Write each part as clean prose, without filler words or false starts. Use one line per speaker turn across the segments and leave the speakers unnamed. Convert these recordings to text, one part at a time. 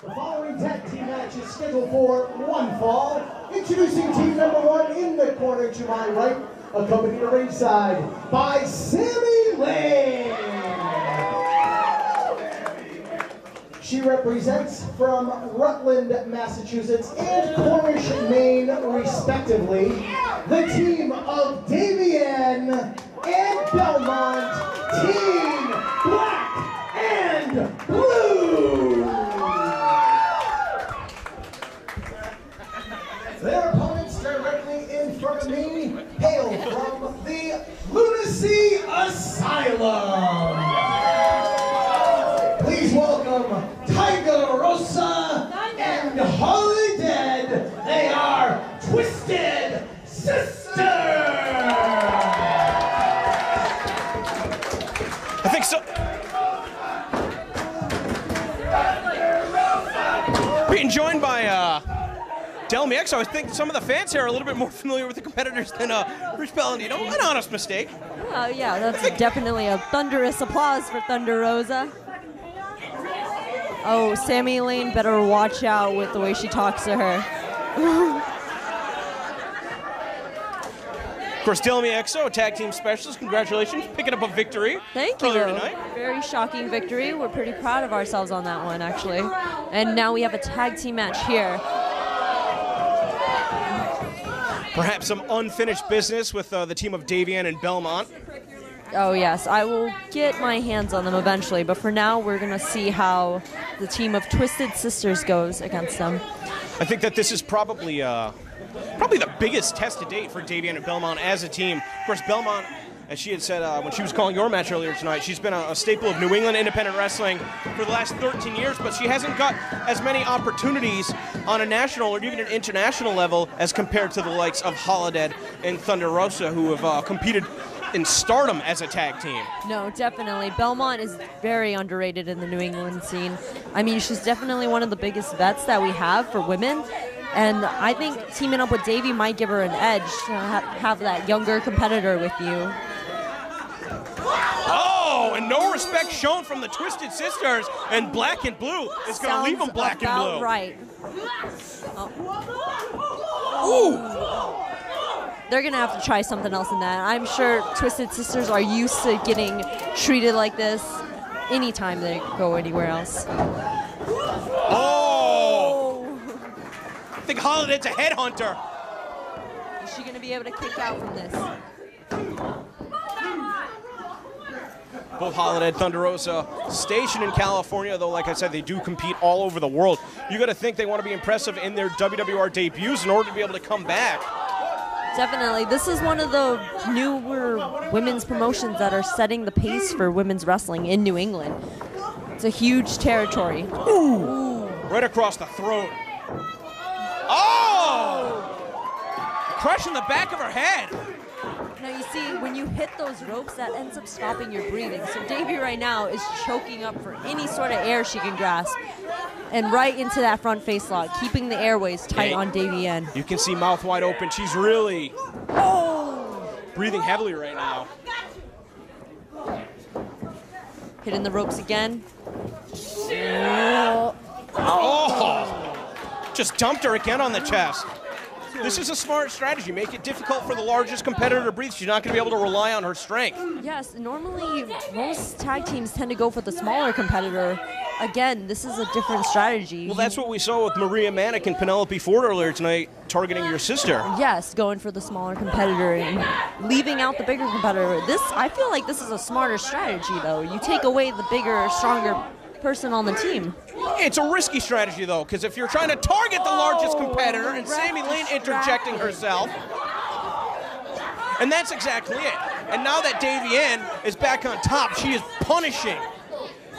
The following tag team match is scheduled for one fall. Introducing team number 1 in the corner to my right, accompanied to ringside by Sammi Lane. She represents from Rutland, Massachusetts and Cornish, Maine, respectively, the team of Davienne and Belmont, Team Black and Blue. Their opponents directly in front of me hail from the Lunacy Asylum. Please welcome Rosa and Holidead. They are Twisted Sisters.
I think so. Being joined by Delmi. I think some of the fans here are a little bit more familiar with the competitors than Rich Palladino. An honest mistake.
Oh yeah, that's definitely a thunderous applause for Thunder Rosa. Oh, Sammi Lane better watch out with the way she talks to her.
Of course, Delmi XO, tag team specialist. Congratulations, picking up a victory.
Thank you.
Earlier tonight.
Very shocking victory. We're pretty proud of ourselves on that one, actually. And now we have a tag team match here.
Perhaps some unfinished business with the team of Davienne and Belmont.
Oh yes, I will get my hands on them eventually, but for now we're going to see how the team of Twisted Sisters goes against them.
I think that this is probably the biggest test to date for Davienne and Belmont as a team. Of course, Belmont, as she had said when she was calling your match earlier tonight, she's been a staple of New England independent wrestling for the last 13 years, but she hasn't got as many opportunities on a national or even an international level as compared to the likes of Holidead and Thunder Rosa, who have competed in Stardom as a tag team.
No, definitely. Belmont is very underrated in the New England scene. I mean, she's definitely one of the biggest vets that we have for women. And I think teaming up with Davey might give her an edge to have that younger competitor with you.
Oh, and no respect shown from the Twisted Sisters, and Black and Blue is going to leave them black and blue.
Right. Oh. Ooh. They're going to have to try something else in that. I'm sure Twisted Sisters are used to getting treated like this anytime they go anywhere else.
Oh! I think Holidead's a headhunter.
Is she going to be able to kick out from this?
Both Holidead, Thunder Rosa, stationed in California, though, like I said, they do compete all over the world. You got to think they want to be impressive in their WWR debuts in order to be able to come back.
Definitely. This is one of the newer women's promotions that are setting the pace for women's wrestling in New England. It's a huge territory.
Ooh. Right across the throat. Oh! Crushing the back of her head.
Now you see, when you hit those ropes, that ends up stopping your breathing. So Davey right now is choking up for any sort of air she can grasp. And right into that front face lock, keeping the airways tight on Davienne.
You can see mouth wide open. She's really breathing heavily right now.
Hitting the ropes again.
Oh! Just dumped her again on the chest. This is a smart strategy. Make it difficult for the largest competitor to breathe. She's not going to be able to rely on her strength.
Yes, normally most tag teams tend to go for the smaller competitor. Again, this is a different strategy.
Well, that's what we saw with Maria Manic and Penelope Ford earlier tonight, targeting your sister.
Yes, going for the smaller competitor and leaving out the bigger competitor. I feel like this is a smarter strategy, though. You take away the bigger, stronger person on the team.
It's a risky strategy, though, because if you're trying to target the largest competitor and Sammi Lane interjecting herself, and that's exactly it. And now that Davienne is back on top, she is punishing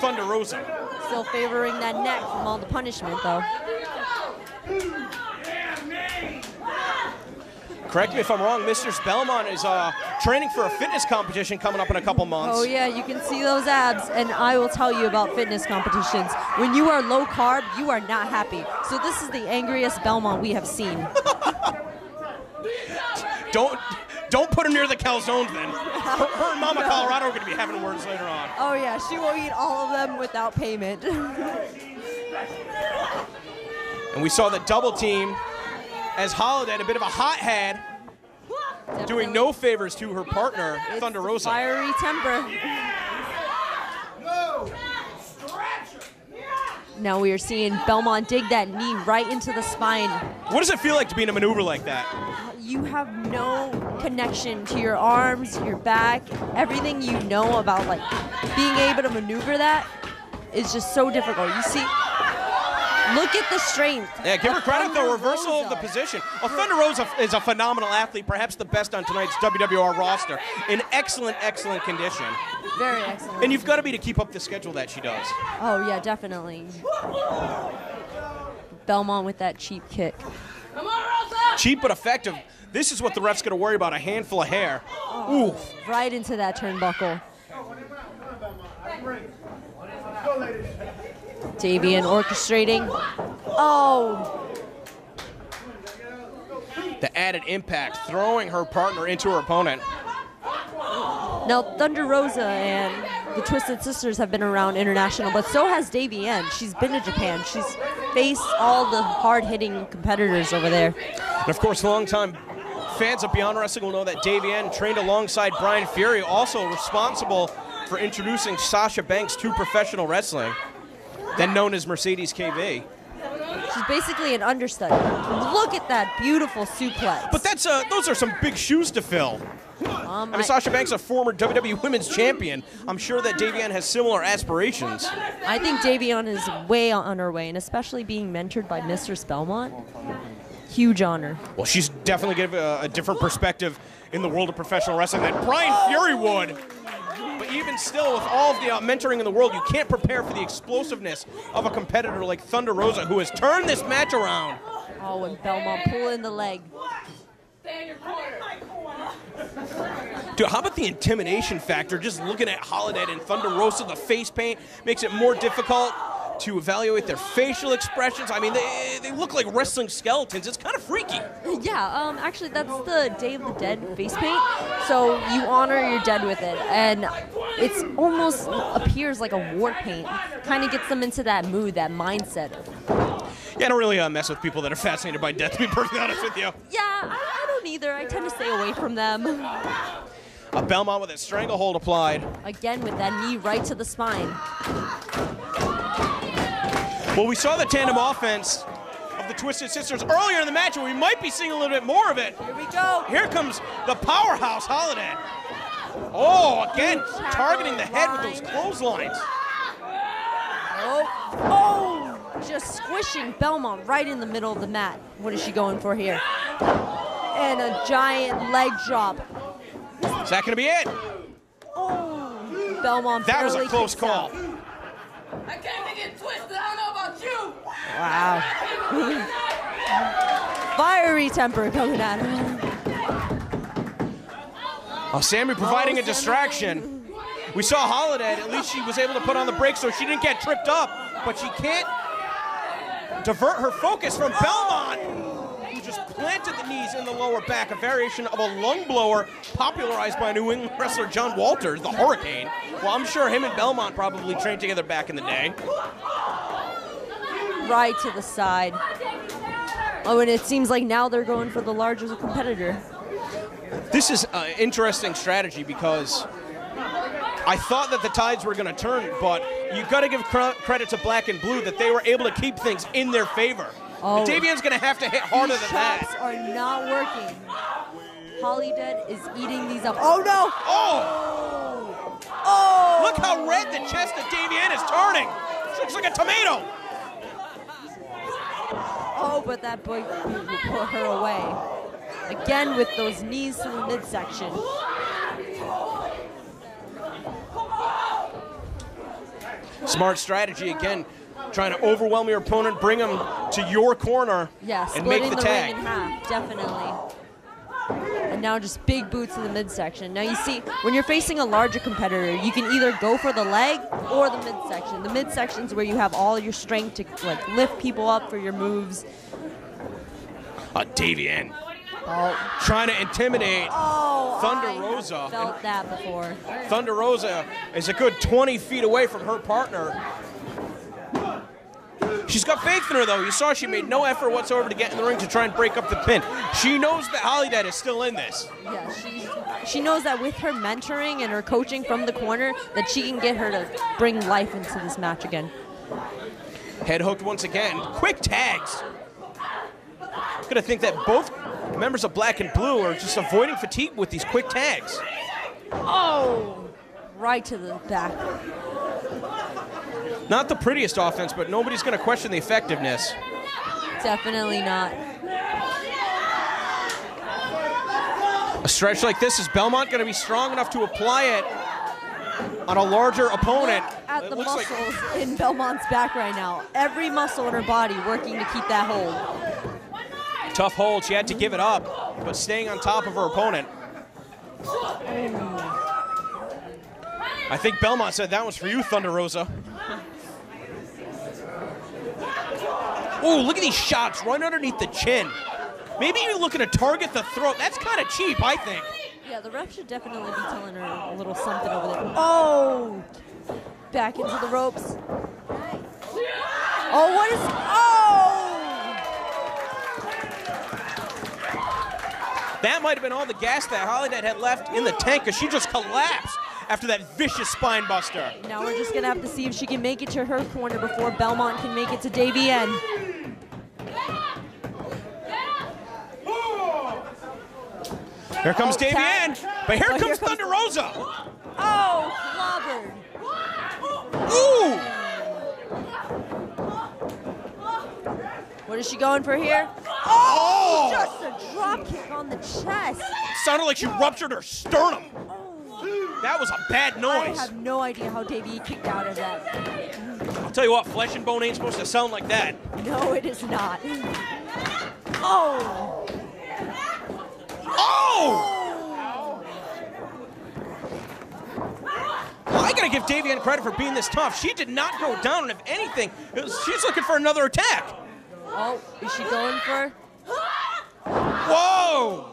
Thunder Rosa.
Still favoring that neck from all the punishment, though.
Correct me if I'm wrong, Mistress Belmont is training for a fitness competition coming up in a couple months.
Oh yeah, you can see those abs, and I will tell you about fitness competitions. When you are low carb, you are not happy. So this is the angriest Belmont we have seen.
Don't put her near the calzones then. Her and Mama Colorado are going to be having words later on.
Oh yeah, she will eat all of them without payment.
And we saw the double team as Holidead, a bit of a hothead, doing no favors to her partner, Thunder Rosa.
Fiery temper. Now we are seeing Belmont dig that knee right into the spine.
What does it feel like to be in a maneuver like that?
You have no connection to your arms, your back, everything you know about like being able to maneuver that is just so difficult. You see, look at the strength.
Yeah, give her credit though, reversal of the position. Well, Thunder Rosa is a phenomenal athlete, perhaps the best on tonight's WWR roster, in excellent, excellent condition.
Very excellent.
And you've got to be to keep up the schedule that she does.
Oh yeah, definitely. Belmont with that cheap kick.
Cheap but effective. This is what the ref's going to worry about, a handful of hair. Ooh.
Right into that turnbuckle. Davienne orchestrating. Oh.
The added impact, throwing her partner into her opponent.
Now, Thunder Rosa and the Twisted Sisters have been around international, but so has Davienne. She's been to Japan. She's faced all the hard-hitting competitors over there.
And of course, longtime fans of Beyond Wrestling will know that Davienne trained alongside Brian Fury, also responsible for introducing Sasha Banks to professional wrestling, then known as Mercedes KV.
She's basically an understudy. Look at that beautiful suplex.
But that's those are some big shoes to fill. I mean, Sasha Banks, a former WWE Women's Champion. I'm sure that Davienne has similar aspirations.
I think Davienne is way on her way, and especially being mentored by Mistress Belmont. Huge honor.
Well, she's definitely given a different perspective in the world of professional wrestling than Brian Fury would. But even still, with all of the mentoring in the world, you can't prepare for the explosiveness of a competitor like Thunder Rosa, who has turned this match around.
Oh, and Belmont pulling the leg.
Stay in your corner.
Dude, how about the intimidation factor? Just looking at Holidead and Thunder Rosa, the face paint makes it more difficult to evaluate their facial expressions. I mean, they look like wrestling skeletons. It's kind of freaky.
Yeah, actually, that's the Day of the Dead face paint. So you honor your dead with it, and it's almost appears like a war paint. Kind of gets them into that mood, that mindset.
Yeah, I don't really mess with people that are fascinated by death, to be perfectly honest with you.
Yeah, I don't either. I tend to stay away from them.
A Belmont with a stranglehold applied.
Again with that knee right to the spine.
Well, we saw the tandem offense of the Twisted Sisters earlier in the match, and we might be seeing a little bit more of it.
Here we go.
Here comes the powerhouse Holidead. Oh, again, targeting the head with those clotheslines.
Oh, just squishing Belmont right in the middle of the mat. What is she going for here? And a giant leg drop.
Is that going to be it?
Oh, Belmont
that was a
barely
close
kicks
call.
out.
I came to get twisted. I don't know about you.
Wow. Fiery temper coming at her.
Oh, Sammi providing a distraction. We saw Holidead. At least she was able to put on the brakes so she didn't get tripped up. But she can't divert her focus from Belmont, who just planted the knees in the lower back, a variation of a lung blower popularized by New England wrestler John Walters, the Hurricane. Well, I'm sure him and Belmont probably trained together back in the day.
Right to the side. Oh, and it seems like now they're going for the larger competitor.
This is an interesting strategy because I thought that the tides were going to turn, but you got to give credit to Black and Blue that they were able to keep things in their favor.
Oh,
Davienne's going to have to hit harder than
chops
that.
are not working. Holidead is eating these up. Oh no!
Oh!
Oh!
Look how red the chest of Davienne is turning. She looks like a tomato.
Oh, but that boy put her away. Again with those knees to the midsection.
Smart strategy again, trying to overwhelm your opponent, bring him to your corner,
Yeah,
and make
splitting
the
the
tag.
ring in half, definitely. And now just big boots to the midsection. Now you see, when you're facing a larger competitor, you can either go for the leg or the midsection. The midsection's where you have all your strength to like lift people up for your moves.
Davienne
Oh,
trying to intimidate Thunder
I
Rosa.
felt that before.
Thunder Rosa is a good 20 feet away from her partner. She's got faith in her, though. You saw she made no effort whatsoever to get in the ring to try and break up the pin. She knows that Holidead is still in this.
Yeah, she knows that with her mentoring and her coaching from the corner, that she can get her to bring life into this match again.
Head hooked once again. Quick tags. Gonna think that both members of Black and Blue are just avoiding fatigue with these quick tags.
Oh, right to the back.
Not the prettiest offense, but nobody's gonna question the effectiveness.
Definitely not.
A stretch like this, is Belmont gonna be strong enough to apply it on a larger opponent?
Look at the muscles in Belmont's back right now. Every muscle in her body working to keep that hold.
Tough hold. She had to give it up, but staying on top of her opponent. I think Belmont said that was for you, Thunder Rosa. Oh, look at these shots right underneath the chin. Maybe even looking to target the throat. That's kind of cheap, I think.
Yeah, the ref should definitely be telling her a little something over there. Oh! Back into the ropes. Oh, what is... Oh!
That might have been all the gas that Holidead had left in the tank, because she just collapsed after that vicious spine buster.
Now we're just going to have to see if she can make it to her corner before Belmont can make it to Davienne.
Here comes Davienne, but here comes Thunder Rosa.
Oh, clobbered.
Ooh!
What is she going for here? Oh! Just a drop kick on the chest.
Sounded like she ruptured her sternum.
Oh.
That was a bad noise.
I have no idea how Davienne kicked out of that.
I'll tell you what, flesh and bone ain't supposed to sound like that.
No, it is not. Oh!
Oh! Well, I gotta give Davienne credit for being this tough. She did not go down, and if anything, she's looking for another attack.
Oh, is she going for?
Whoa!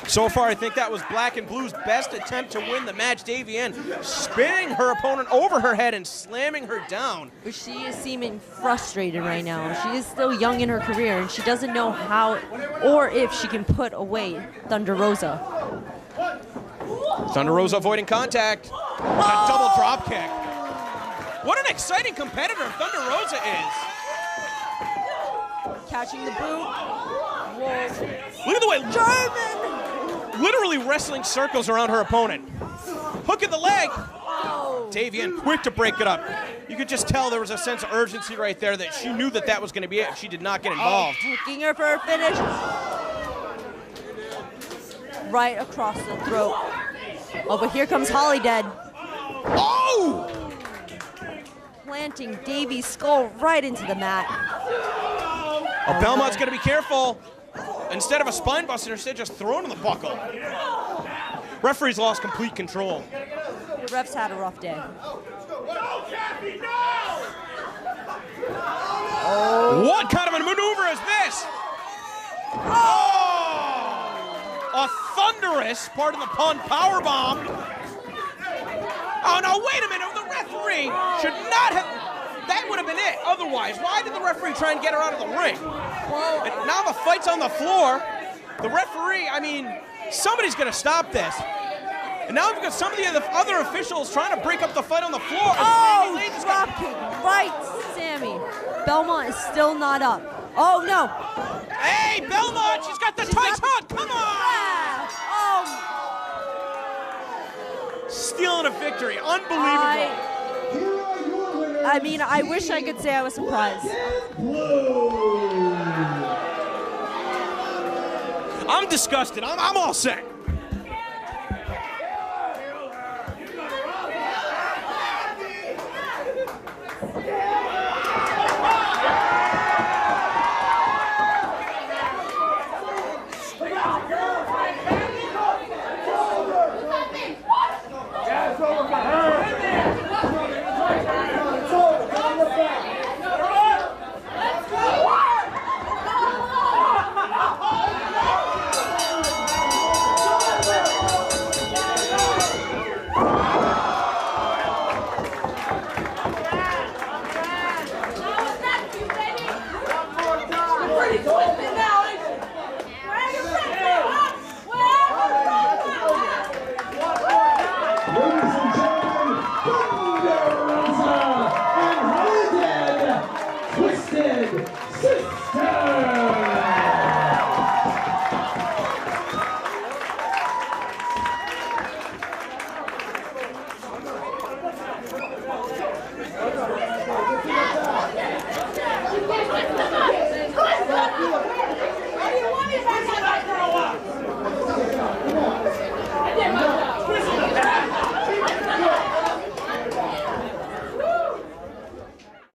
So far, I think that was Black and Blue's best attempt to win the match. Davienne spinning her opponent over her head and slamming her down.
But she is seeming frustrated right now. She is still young in her career, and she doesn't know how or if she can put away Thunder Rosa.
Thunder Rosa avoiding contact. What a double drop kick. What an exciting competitor Thunder Rosa is.
Catching the boot. Whoa.
Look at the way
German!
Literally wrestling circles around her opponent. Hook in the leg.
Oh.
Davienne quick to break it up. You could just tell there was a sense of urgency right there that she knew that that was going to be it. She did not get involved.
Hooking her for her finish. Right across the throat. Oh, but here comes Holidead.
Oh!
Planting Davy's skull right into the mat.
Oh, Belmont's going to be careful. Instead of a spine buster, instead just thrown in the buckle. Referee's lost complete control.
The ref's had a rough day.
Oh. What kind of a maneuver is this? Oh! A thunderous, pardon the pun, powerbomb. Oh, no, wait a minute. The referee should not have... That would have been it. Otherwise, why did the referee try and get her out of the ring?
Well,
And now the fight's on the floor. The referee, I mean, somebody's going to stop this. And now we've got some of the other officials trying to break up the fight on the floor.
oh, drop kick. Right, Sammi. Belmont is still not up. Oh, no.
Hey, Belmont, she's got the tight hook. Come on.
Yeah.
Stealing a victory. Unbelievable.
I mean, I wish I could say I was surprised.
I'm disgusted. I'm all set.